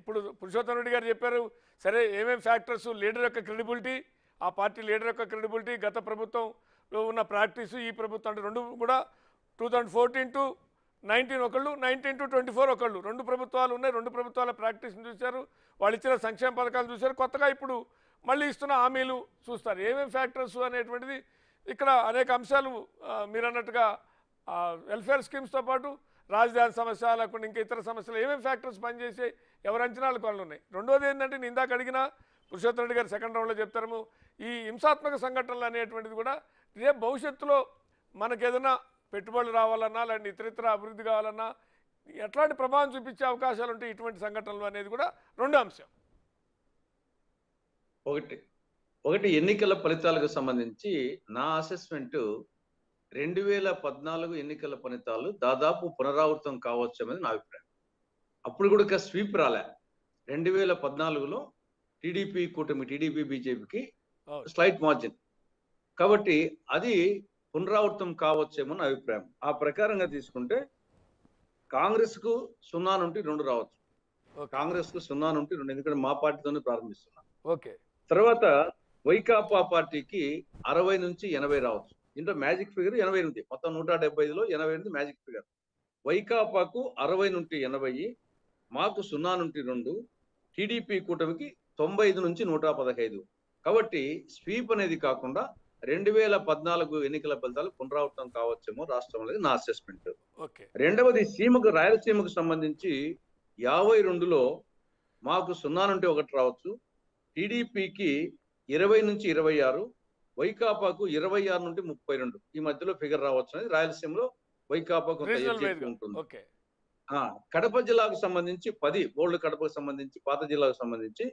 ఇప్పుడు పురుషోత్తం రెడ్డి గారు చెప్పారు. సరే, ఏమేమి ఫ్యాక్టర్స్? లీడర్ యొక్క క్రెడిబిలిటీ, ఆ పార్టీ లీడర్ యొక్క క్రెడిబిలిటీ, గత ప్రభుత్వంలో ఉన్న ప్రాక్టీసు, ఈ ప్రభుత్వం అంటే రెండు కూడా 2014 to 19 ఒకళ్ళు, 19 to 24 ఒకళ్ళు, రెండు ప్రభుత్వాలు ఉన్నాయి. రెండు ప్రభుత్వాల ప్రాక్టీస్ని చూశారు, వాళ్ళు ఇచ్చిన సంక్షేమ పథకాలు చూశారు, కొత్తగా ఇప్పుడు మళ్ళీ ఇస్తున్న హామీలు చూస్తారు. ఏమేమి ఫ్యాక్టర్స్ అనేటువంటిది ఇక్కడ అనేక అంశాలు మీరు అన్నట్టుగా వెల్ఫేర్ స్కీమ్స్తో పాటు రాజధాని సమస్య, లేకుండా ఇంకా ఇతర సమస్యలు ఏమేమి ఫ్యాక్టర్స్ పనిచేసే ఎవరి అంచనాలు కొన్ని ఉన్నాయి. రెండోది ఏంటంటే, నేను ఇందాక అడిగిన పురుషోత్తం రెడ్డి గారు సెకండ్ రౌండ్లో చెప్తారు, ఈ హింసాత్మక సంఘటనలు అనేటువంటిది కూడా రేపు భవిష్యత్తులో మనకేదైనా పెట్టుబడులు రావాలన్నా, లేదంటే ఇతరితర అభివృద్ధి కావాలన్నా ఎట్లాంటి ప్రభావం చూపించే అవకాశాలు ఉంటాయి ఇటువంటి సంఘటనలు అనేది కూడా రెండో అంశం. ఒకటి ఎన్నికల ఫలితాలకు సంబంధించి నా అసెస్మెంట్ 2014 ఎన్నికల ఫలితాలు దాదాపు పునరావృతం కావచ్చు అనేది నా అభిప్రాయం. అప్పుడు కూడా స్వీప్ రాలే. 2014లో టీడీపీ కూటమి, టీడీపీ బీజేపీకి స్లైట్ మార్జిన్, కాబట్టి అది పునరావృతం కావచ్చేమో నా అభిప్రాయం. ఆ ప్రకారంగా తీసుకుంటే కాంగ్రెస్ కు 0 నుండి 2 రావచ్చు. కాంగ్రెస్ కు 0 నుండి 2, ఎందుకంటే మా పార్టీతోనే ప్రారంభిస్తున్నాం. తర్వాత వైకాపా పార్టీకి 60 నుంచి 80 రావచ్చు. ఇంట్లో మ్యాజిక్ ఫిగర్ 88, మొత్తం 175లో 88 మ్యాజిక్ ఫిగర్. వైకాపాకు 60 నుండి 80, మాకు 0 నుండి 2, టీడీపీ కూటమికి 95 నుంచి 115. కాబట్టి స్వీప్ అనేది కాకుండా 2014 ఎన్నికల ఫలితాలు పునరావృతం కావచ్చేమో రాష్ట్రంలో నా అసెస్మెంట్. రెండవది రాయలసీమకు సంబంధించి 52లో మాకు 0 నుండి 1 రావచ్చు, టీడీపీకి 20 నుంచి 26, వైకాపాకు 26 నుండి 32 ఈ మధ్యలో ఫిగర్ రావచ్చు అనేది రాయలసీమలో వైకాపాకు ఉంటుంది. కడప జిల్లాకు సంబంధించి 10, ఓల్డ్ కడపకు సంబంధించి, పాత జిల్లాకు సంబంధించి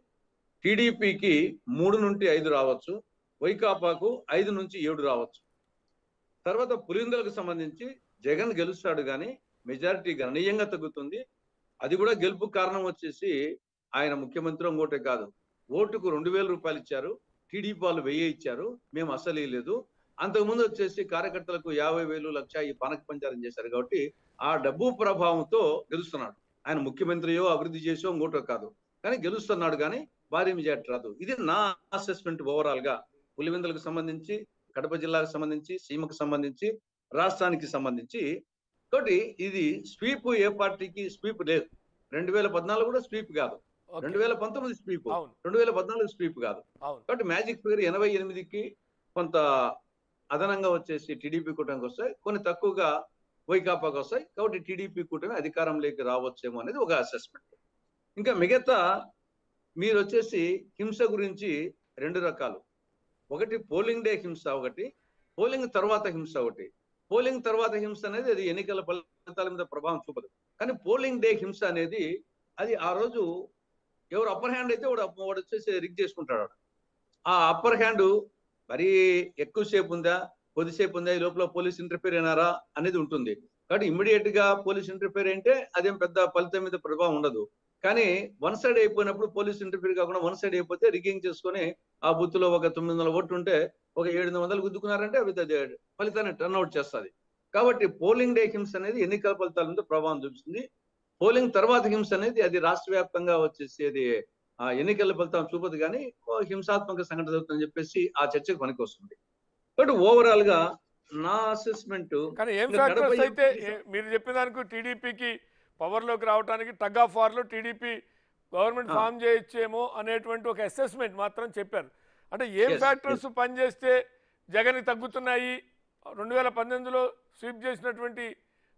టీడీపీకి 3 నుండి 5 రావచ్చు, వైకాపాకు 5 నుంచి 7 రావచ్చు. తర్వాత పులివెందులకు సంబంధించి జగన్ గెలుస్తాడు కానీ మెజారిటీ గణనీయంగా తగ్గుతుంది. అది కూడా గెలుపు కారణం వచ్చేసి ఆయన ముఖ్యమంత్రి ఇంకోటే కాదు, ఓటుకు 2000 రూపాయలు ఇచ్చారు, టీడీపీ వాళ్ళు 1000 ఇచ్చారు, మేము అసలు లేదు. అంతకుముందు వచ్చేసి కార్యకర్తలకు 50,000, 1,00,000 ఈ పనక పంచారం చేశారు. కాబట్టి ఆ డబ్బు ప్రభావంతో గెలుస్తున్నాడు. ఆయన ముఖ్యమంత్రియో అభివృద్ధి చేసో ఇంకోటో కాదు, కానీ గెలుస్తున్నాడు, కానీ భారీ మెజార్టీ రాదు. ఇది నా అసెస్మెంట్ ఓవరాల్ గా. పులివెందులకు సంబంధించి, కడప జిల్లాకు సంబంధించి, సీమకు సంబంధించి, రాష్ట్రానికి సంబంధించి. కాబట్టి ఇది స్వీప్ ఏ పార్టీకి స్వీప్ లేదు. 2014 కూడా స్వీప్ కాదు, 2019 స్వీప్, 2014 స్వీప్ కాదు. కాబట్టి మ్యాజిక్ ఫిగర్ 88కి కొంత అదనంగా వచ్చేసి టీడీపీ కూటమికి వస్తాయి, కొన్ని తక్కువగా వైకాపాకు వస్తాయి. కాబట్టి టీడీపీ కూటమి అధికారంలోకి రావచ్చేమో అనేది ఒక అసెస్మెంట్. ఇంకా మిగతా మీరు వచ్చేసి హింస గురించి 2 రకాలు. ఒకటి పోలింగ్ డే హింస, ఒకటి పోలింగ్ తర్వాత హింస. ఒకటి పోలింగ్ తర్వాత హింస అనేది అది ఎన్నికల ఫలితాల మీద ప్రభావం చూపదు, కానీ పోలింగ్ డే హింస అనేది అది ఆ రోజు ఎవరు అప్పర్ హ్యాండ్ అయితే వాడు వచ్చేసి రిగ్ చేసుకుంటాడు. ఆ అప్పర్ హ్యాండ్ మరీ ఎక్కువసేపు ఉందా, కొద్దిసేపు ఉందా, ఈ లోపల పోలీస్ ఇంటర్ఫేర్ అయినారా అనేది ఉంటుంది. కాబట్టి ఇమ్మీడియట్ గా పోలీస్ ఇంటర్ఫేర్ అంటే అదేం పెద్ద ఫలితం మీద ప్రభావం ఉండదు. కానీ వన్ సైడ్ అయిపోయినప్పుడు పోలీస్ ఇంటర్ఫీర్ కాకుండా వన్ సైడ్ అయిపోతే రిగ్గింగ్ చేసుకొని ఆ బూత్ లో ఒక 900 ఓట్లు ఉంటే ఒక 700 గుద్దుకున్నారంటే అవి ఫలితాన్ని టర్న్అవుట్ చేస్తుంది. కాబట్టి పోలింగ్ డే హింస అనేది ఎన్నికల ఫలితాల మీద ప్రభావం చూపిస్తుంది. పోలింగ్ తర్వాత హింస అనేది అది రాష్ట్ర వ్యాప్తంగా వచ్చేసి అది ఎన్నికల ఫలితం చూపదు, కానీ హింసాత్మక సంఘటన జరుగుతుందని చెప్పేసి ఆ చర్చకు పనికి వస్తుంది. కాబట్టి ఓవరాల్ గా నా అసెస్మెంట్. కానీ ఏం ఫ్యాక్టర్స్ అయితే మీరు చెప్పిన దానికి టీడీపీకి పవర్లోకి రావడానికి టగ్ ఆఫ్ వార్లో టీడీపీ గవర్నమెంట్ ఫామ్ చేయొచ్చేమో అనేటువంటి ఒక అసెస్మెంట్ మాత్రం చెప్పారు. అంటే ఏం ఫ్యాక్టర్స్ పనిచేస్తే జగన్ తగ్గుతున్నాయి? 2018లో స్వీప్ చేసినటువంటి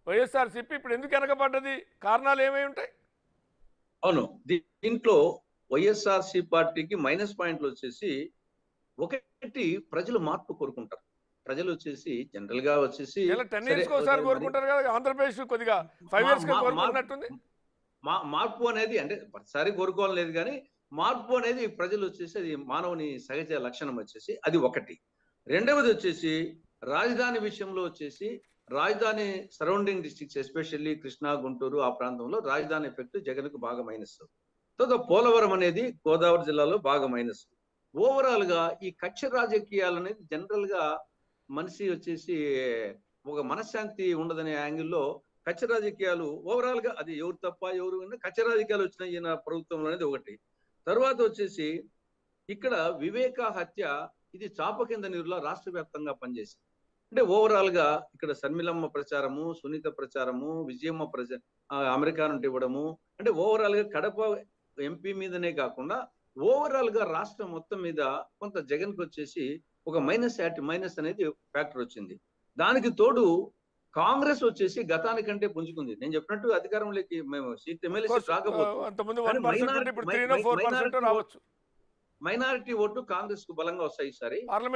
వైఎస్ఆర్సీపీ ఇప్పుడు ఎందుకు వెనకబడ్డది? కారణాలు ఏమై ఉంటాయి? అవును, దీంట్లో వైఎస్ఆర్సీ పార్టీకి మైనస్ పాయింట్లు వచ్చేసి, ఒకటి ప్రజలు మార్పు కోరుకుంటారు. ప్రజలు వచ్చేసి జనరల్ గా వచ్చేసి 10 years ఒకసారి కోరుకుంటారు కదా, ఆంధ్రప్రదేశ్ కొద్దిగా 5 years కోరుకుంటున్నట్టుంది. మార్పు అనేది అంటే ప్రతిసారి కోరుకోవాలని లేదు, కానీ మార్పు అనేది ప్రజలు వచ్చేసి అది మానవుని సహజ లక్షణం వచ్చేసి అది ఒకటి. రెండవది వచ్చేసి రాజధాని విషయంలో వచ్చేసి రాజధాని surrounding districts especially Krishna, Guntur ఆ ప్రాంతంలో రాజధాని ఎఫెక్ట్ జగన్కు బాగా మైనస్. తర్వాత పోలవరం అనేది గోదావరి జిల్లాలో బాగా మైనస్. ఓవరాల్ గా ఈ కక్ష రాజకీయాలు అనేది జనరల్ గా మనిషి వచ్చేసి ఒక మనశ్శాంతి ఉండదనే యాంగిల్లో కచ్చ రాజకీయాలు ఓవరాల్ గా అది ఎవరు తప్ప ఎవరు కచ్చ రాజకీయాలు వచ్చినాయి ఈయన ప్రభుత్వంలో అనేది ఒకటి. తర్వాత వచ్చేసి ఇక్కడ వివేక హత్య ఇది చాప కింద నీరులో రాష్ట్ర వ్యాప్తంగా పనిచేసింది. అంటే ఓవరాల్ గా ఇక్కడ శర్మిలమ్మ ప్రచారము, సునీత ప్రచారము, విజయమ్మ అమెరికా నుండి ఇవ్వడము, అంటే ఓవరాల్ గా కడప ఎంపీ మీదనే కాకుండా ఓవరాల్ గా రాష్ట్రం మొత్తం మీద కొంత జగన్ కి వచ్చేసి ఒక మైనస్ అనేది ఫ్యాక్టర్ వచ్చింది. దానికి తోడు కాంగ్రెస్ వచ్చేసి గతానికంటే పుంజుకుంది. నేను చెప్పినట్టు అధికారంలోకి మేము సీట్ ఎమ్మెల్యే సీట్ రాకపోవచ్చు, అంతకుముందు కానీ 1% ఇప్పుడు 3 or 4% రావచ్చు. మైనారిటీ ఓటు కాంగ్రెస్ కు బలంగా వస్తాయి ఈసారి. పార్లమెంట్